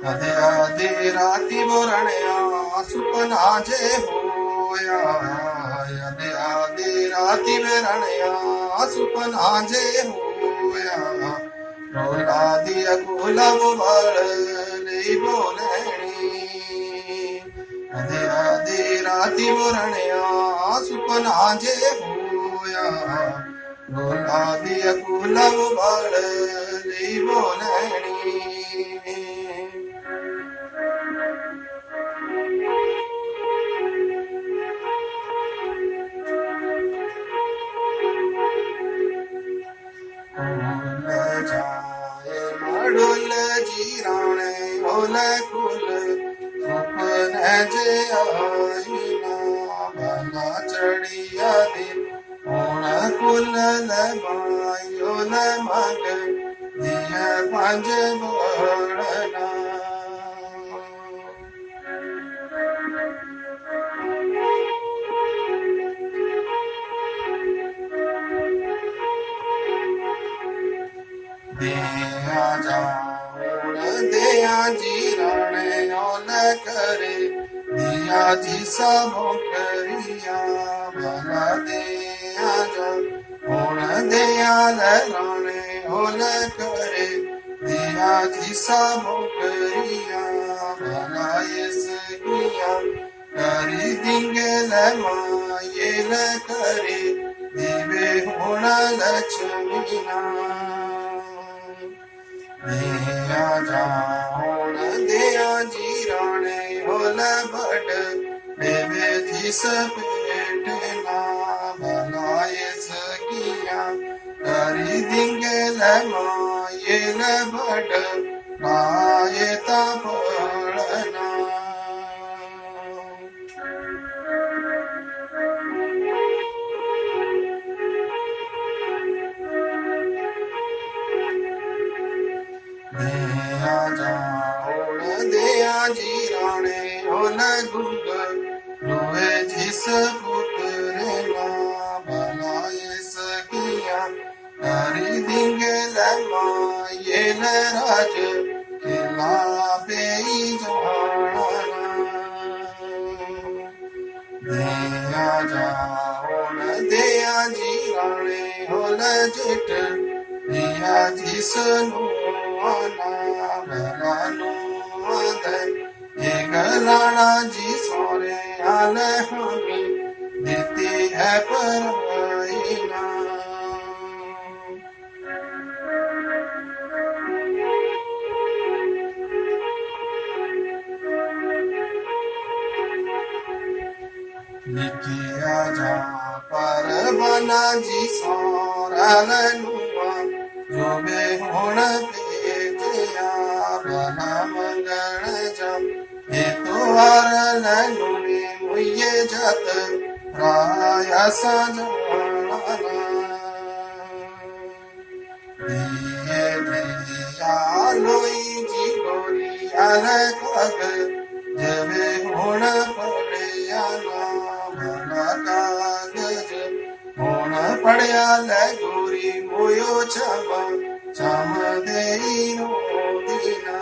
आधे आधे राती बोरणया सुपना जे होया आधे आधे राती बोरणया सुपना जे होया रोला दिया गुलाब बाळ लई बोलणी आधे आधे राती बोरणया सुपना जे होया रोला दिया गुलाब बाळ लई बोलणी डोल जीराणे ओल कुल सुपन जे आईना भला चढ़िया दे ओण कुल लमायोल मग दिया पंज बड़ना दिया जाऊन दिया जीराणे ओल करे दिया जी सब करिया भला दिया जाऊन दिया लराणे ओल करे दिया जी सब करिया भला यस किया करी दिंगल मायेल करे दिवे होना लक्ष्मीना दिया जाऊन दिया जीराणे होल बड देवे जिस पेटना भलायस किया करी दिंगल मायेल बड नायता पड़ना दिया जाऊन दिया जीराणे ओल गुंग रोए जिस पुत्र ना भलायस किया करी दिंगल मायेल राज किला बेई जाना दिया जाऊन दिया जीराणे ओल जिट दिया जिस गलाना जी सोरे आल हमी देती है परवाइना निकिया जा पर बना जी सोरल नुआ जो बे होण पेजया बना मंगल जम हे तो वारल नुने मुये जत राया सजाना दिए दिया लोई जी गोरी आल खग जबे होण पड़या ना भला कागज होण पड़या ले गोरी मोयो छमा छम देई नो दीना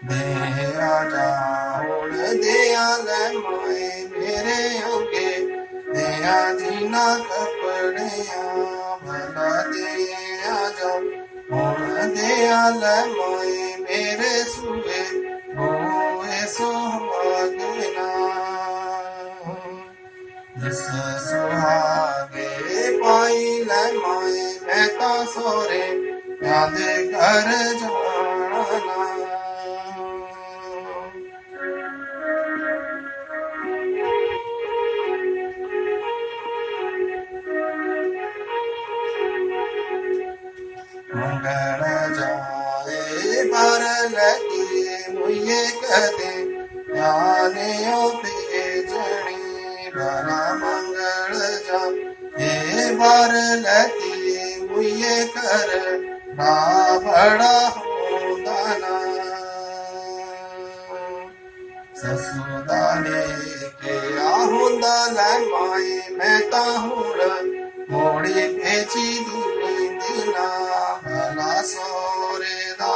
दिया जाऊन दिया ले माए मेरे होगे दिया दीना कपड़िया भला दिया जाऊन दिया ले माए मेरे सुबे होए सुहागना जिस सुहागे पाई ले माए मैं तो सोरे याद कर जाना मंगल जाए पर लगी मुझे कदे जाने भेजनी भला मंगल जा ये बार लगी मुझे कर ना बड़ा होदाना ससुदा लेके ਹੁੰਦਾ ਲੈ ਮਾਏ ਮੈਂ ਤਾਂ ਹੁਣ ਮੋੜੀ ਭੇਜੀ ਦਿਨਾ ਭਲਾ ਸੋਰੇ ਦਾ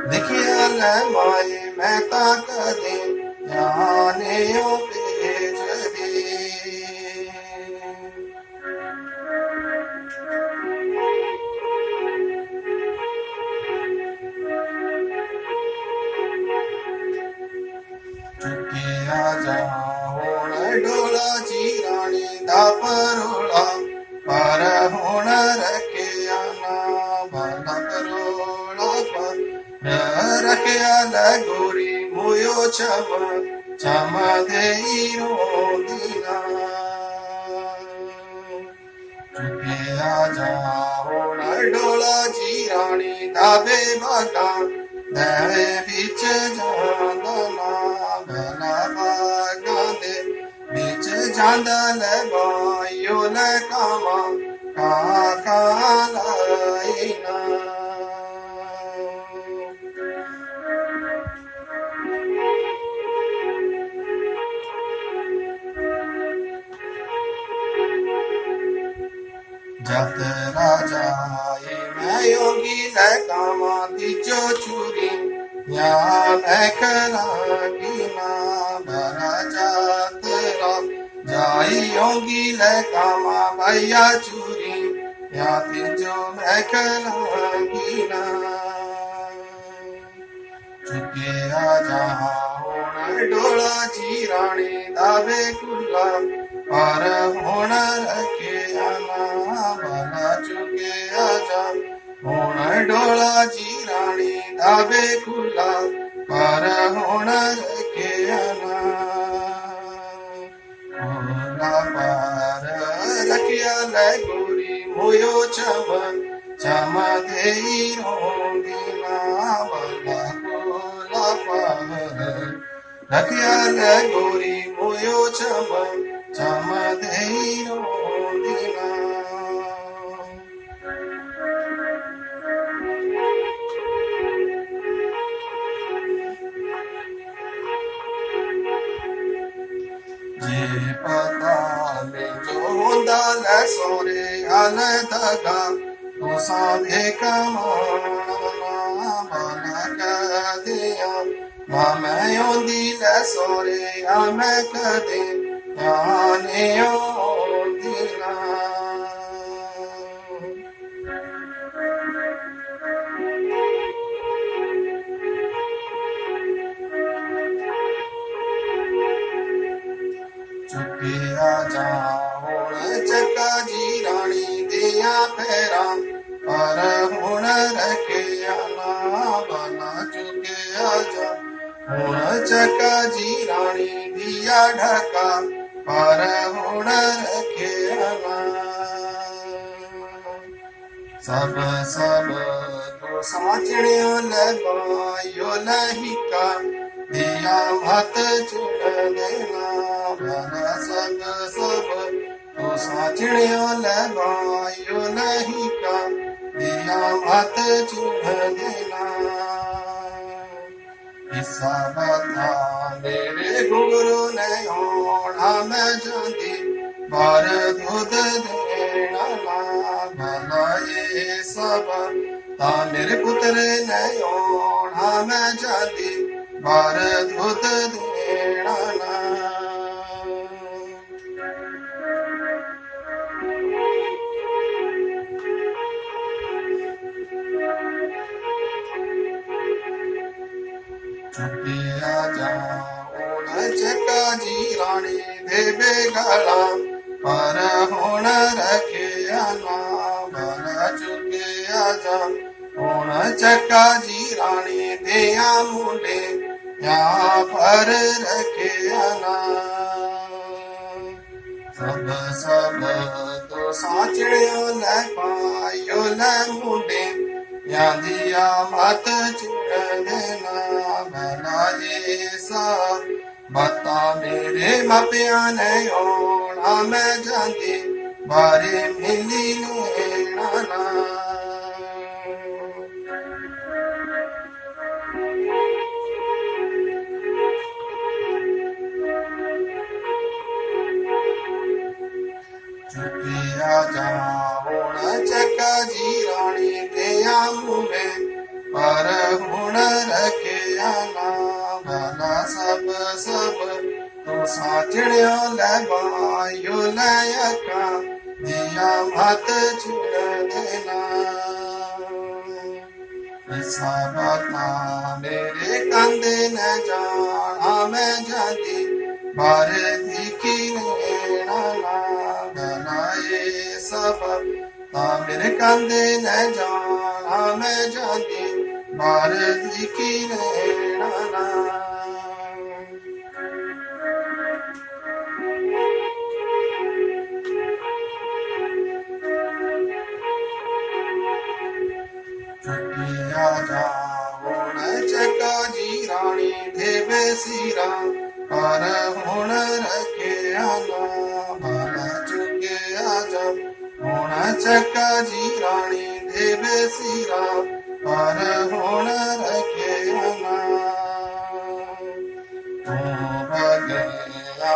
ਦੇਖਿਆ ਲੈ ਮਾਏ ਮੈਂ ਤਾਂ ਕਦੇ ਜਾਣਿਓ ਭੇਜਦੀ ਚੁੱਕਿਆ ਜਾ ਹੁਣ ਡੋਲਾ ਜੀ ਰਾਣੀ ਦਾ ਪਰੋਲਾ ਪਰ ਹੁਣ ਰੱਖਿਆ ਨਾ ਭਲਾ ਪਰੋਲਾ ਪਰ ਰੱਖਿਆ ਲੈ ਗੋਰੀ ਮੋਇਓ ਚਮ ਦੇਈ ਰੋਂਦੀ ਨਾ ਚੁੱਕਿਆ ਜਾ ਹੁਣ ਡੋਲਾ ਜੀ ਰਾਣੀ ਦਾ ਬੇਬਾਗਾ ਦੇ ਵਿੱਚ ਜਾਂਦਾ ਨਾ ਭਲਾ ਬਾਗਾਂ ਦੇ ਵਿੱਚ ਜਾਂਦਾ ਲੈ ਬਾਇਓ ਲੈ ਕਾਵਾਂ ਕਾ ਲਾਈ ਨਾ ਜਤ ਰਾਜਾਏ ਮੈਂ ਯੋਗੀ ਲੈ ਕਾਵਾਂ ਦੀ ਜੋ ਚੂਰੀ ਜਾਂ ਮੈਂ ਕਰਾਂਗੀ ਨਾ ਭਲਾ ਜਾਤ ਰਾਮ ਜਾਈ ਯੋਗੀ ਲੈ ਕਾਵਾਂ ਭਈਆ ਚੂਰੀ ਜਾਂ ਜੋ ਮੈਂ ਕਰਾਂਗੀ ਨਾ ਚੁੱਕਿਆ ਜਾ ਹੁਣ ਡੋਲਾ ਜੀ ਰਾਣੀ ਦਾ ਬੇਕੁਲਾ ਪਰ ਹੁਣ ਰੱਖਿਆ ਨਾ ਭਲਾ ਚੁੱਕਿਆ ਜਾ ਹੁਣ ਡੋਲਾ ਜੀ ਰਾਣੀ ਦਾ ਬੇਕੁਲਾ ਪਰ ਹੁਣ ਰੱਖਿਆ ਨਾ ਹੋਲਾ ਪਰ ਰੱਖਿਆ ਲੈ ਗੋਰੀ ਮੋਇਓ ਚਮ ਦੇਈ ਰੋਂਦੀ ਨਾ ਭਲਾ ਕੋਲਾ ਪਰ ਰੱਖਿਆ ਲੈ ਗੋਰੀ ਮੋਇਓ ਚਮ ਦੇਈ ਰੋਂਦੀ ਨਾ ਜੇ ਪਤਾ ਮੈਨੂੰ ਹੁੰਦਾ ਲੈ ਸੋਰੇ ਆਲੇ ਦਗਾ ਤੂੰ ਸਾਭੇ ਕਮਾਣਾ ਬਣਾ ਕਦਿਆ ਮੈਂ ਆਉਂਦੀ ਲੈ ਸੋਰੇ ਆ ਮੈਂ ਕਦੇ ਆਨੇ ਆਉਂਦੀ ਨਾ ਚੁੱਕਿਆ ਜਾ ਹੁਣ ਚੱਕਾ ਜੀ ਰਾਣੀ ਦੀਆਂ ਪੈਰਾਂ ਪਰ ਹੁਣ ਰੱਖਿਆ ਨਾ ਬਣਾ ਚੁੱਕਿਆ ਜਾ ਹੁਣ ਚੱਕਾ ਜੀ ਰਾਣੀ ਦੀਆਂ ਢਕਾ ਪਰ ਹੁਣ ਰੱਖਿਆ ਨਾ ਸਭ ਤੋ ਸਾਚਣਿਓ ਲੈ ਬਾਇਓ ਲਹਿਕਾ ਦਿਆ ਮਤ ਚੁਣ ਦੇਣਾ ਭਲਾ ਸਭ ਤੋ ਸਾਚਣਿਓ ਲੈ ਬਾਇਓ ਲਹਿਕਾ ਦਿਆ ਮਤ ਚੁਣ ਦੇਣਾ ਹਿੱਸਾ ਬਤਾ ਮੇਰੇ ਗੁਰੂ ਨੇ ਹੋਣਾ ਮੈਂ ਜਾਂਦੀ ਬਾਰ ਦੁੱਧ ਦੇਣਾ ਨਾ ਭਲਾ ਇਹ ਸਭ ਤਾਂ ਮੇਰੇ ਪੁੱਤਰ ਨੇ ਹੋਣਾ ਮੈਂ ਜਾਂਦੀ ਬਾਰ ਦੁੱਧ ਦੇਣਾ ਨਾ ਚੁੱਕਿਆ ਜਾ ਹੁਣ ਚੱਕਾ ਜੀ ਰਾਣੀ ਦੇ ਬੇਗਲਾ ਪਰ ਹੁਣ ਰੱਖਿਆ ਨਾ ਭਲਾ ਚੁੱਕਿਆ ਜਾ ਹੁਣ ਚੱਕਾ ਜੀ ਰਾਣੀ ਦਿਆਂ ਮੁੰਡੇ ਜਾਂ ਪਰ ਰੱਖਿਆ ਨਾ ਸਭ ਤੋ ਸਾਚੜਿਓ ਲੈ ਪਾਇਓ ਲੈ ਮੁੰਡੇ ਜਾਂ ਦਿਆ ਮਤ ਚੁਣ ਦੇਣਾ ਭਲਾ ਇਹ ਸਾ ਬਤਾ ਮੇਰੇ ਮਾਪਿਆਂ ਨੇ ਆਉਣਾ ਮੈਂ ਜਾਂਦੀ ਬਾਰੇ ਮਿਲੀ ਲੈਣਾ ਨਾ ਚੁੱਕਿਆ ਜਾ ਹੁਣ ਚੱਕਾ ਜੀ ਰਾਣੀ ਦੇ ਆਮੂਲੇ ਪਰ ਹੁਣ ਰੱਖਿਆ ਨਾ ਭਲਾ ਸਭ ਤੂੰ ਸਾਚੜਿਓ ਲੈ ਬਾਇਓ ਲੈ ਅੱਖਾਂ ਦੀਆਂ ਮਤ ਛਿੜ ਦੇਣਾ ऐसा बता मेरे कंधे न जाना मैं जाती बार दिखी लेना बनाए सब ता मेरे कंधे न जाना मैं जाती बार दिखी लेना ਚੁੱਕਿਆ ਜਾ ਹੁਣ ਚੱਕਾ ਜੀ ਰਾਣੀ ਦੇ ਬੇਸੀਰਾ ਪਰ ਹੁਣ ਰੱਖਿਆ ਨਾ ਭਲਾ ਚੁੱਕਿਆ ਜਾ ਹੁਣ ਚੱਕਾ ਜੀ ਰਾਣੀ ਦੇ ਬੇਸੀਰਾ ਪਰ ਹੁਣ ਰੱਖਿਆ ਨਾ ਤੂੰ ਬਗਿਆ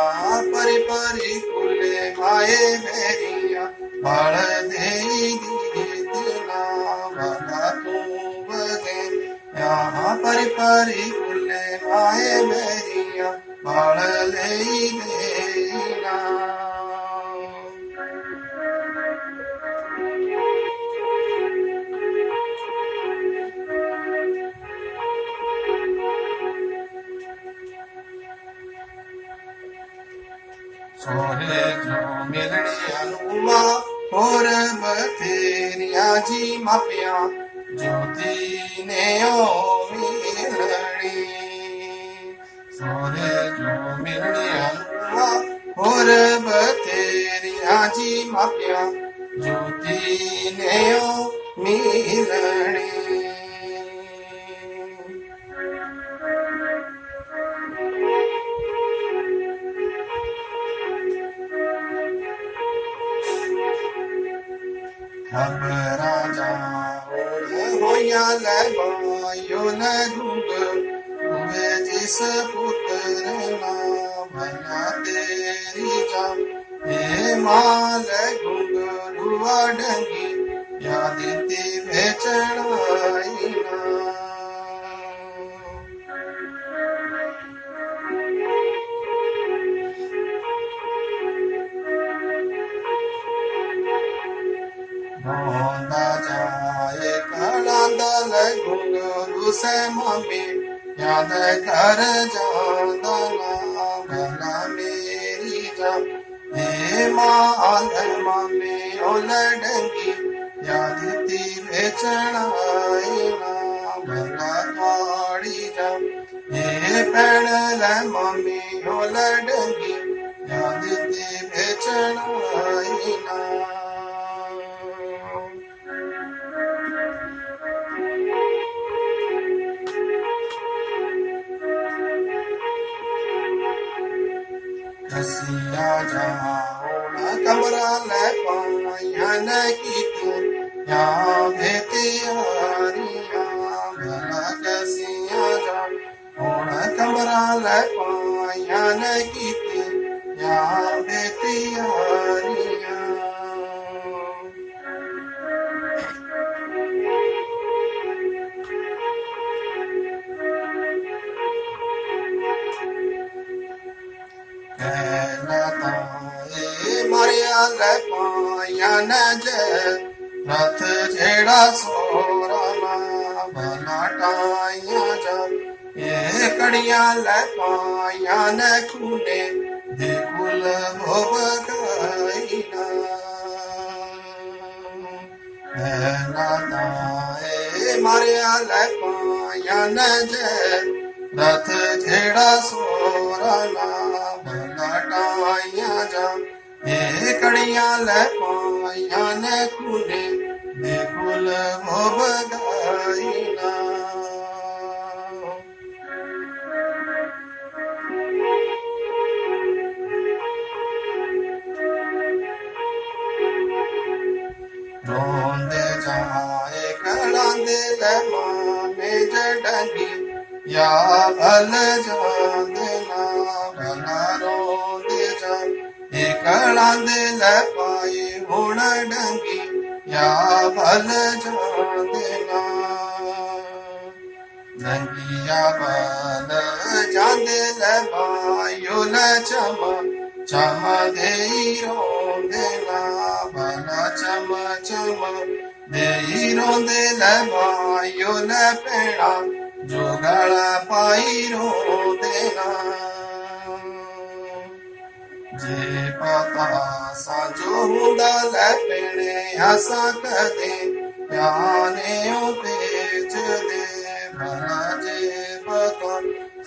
ਪਰੀ ਪਰੀ ਫੁੱਲੇ ਮਾਏ ਮੇਰੀਆਂ ਬਲ ਦੇਈ ਦੀ ਦਿਲਾ भला तू बगे यहाँ परी परी फुले माए मेरिया बाल ले देना सोरे जो मिलने अनुमा और बतेरिया जी मापिया ज्योति ने ओ मिलनी सोरे जो मिलने अनुमा और बतेरिया जी मापिया ज्योति ने ओ मिलनी खबरा जाओ होया ले बायो ले गुंग हुए जिस पुत्र ना भला तेरी जा हे माल गुंग रुआ डंगी याद ती बेचड़ाई ना रोंदा जाए कलांदा लगूंगा से मम्मी याद कर जांदा ना भला मेरी जा हे माल मम्मी ओ लडंगी याद ती बेचड़ाई ना भला थोड़ी जा हे पैण ले मम्मी ओ लडंगी याद ती बेचड़ाई ना कसिया जाओ कमरा ले पाया न की तू या भेतियारिया भला कसिया जाओ कमरा ले पाया न की तू या भेतियारिया मारिया ले पाया न रथ जेड़ा सोरा ना भला टाइया जा ये कड़िया ले पाया न खूने दे कुल हो बगाई ना मारिया ले पाया न रथ जेड़ा सोरा ना भला टाइया जा ये कड़िया ले पाया न खूने दे कुल हो बगाई ना रोंदे जाए कलांदे ले माने जडंगी या भल जांदे ना भला रोंदे जा कलांदे ले पाए या भल जांदे नंगिया बल जांदे भाइयो ल चमा चमा देई रोंदे ना भला चमा चमा देई रोंदे भाइयो ल पेड़ा जो गला पाई रोंदे ना जे पता साजो हुंदा ल पेड़े हसा कदे प्याने भेज दे भला जे पता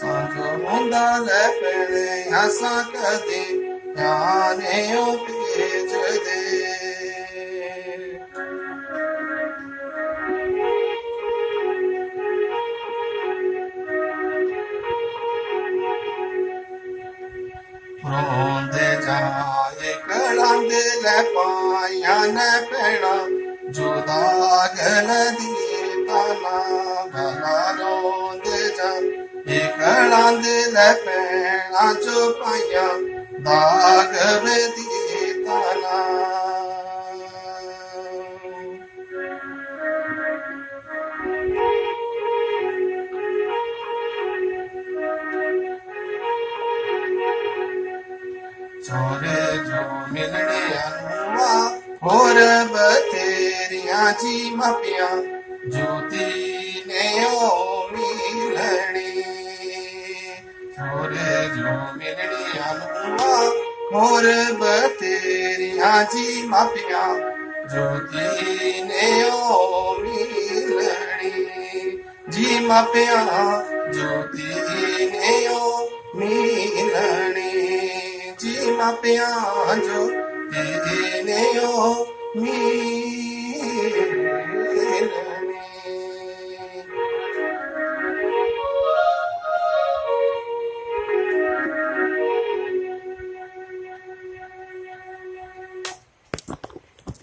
साजो हुंदा ल पेड़े हसा कदे प्याने भेज दे रोंदे जाए कलांदे ल पाया न पेड़ा जुदा गल दीता ना भला रोंदे जाए कलांदे ल पेड़ा जो पाया दाग वे दीता ना छोरे जो मिलने अनुआ और बतेरिया जी मापिया ज्योति ने ओ मिलनी छोरे जो मिलने अनुआ और बतेरिया जी मापिया ज्योति ने ओ मिलनी जी मापिया ज्योति ने ओ मिलनी जी मापिया जो तेने ओ मिलनी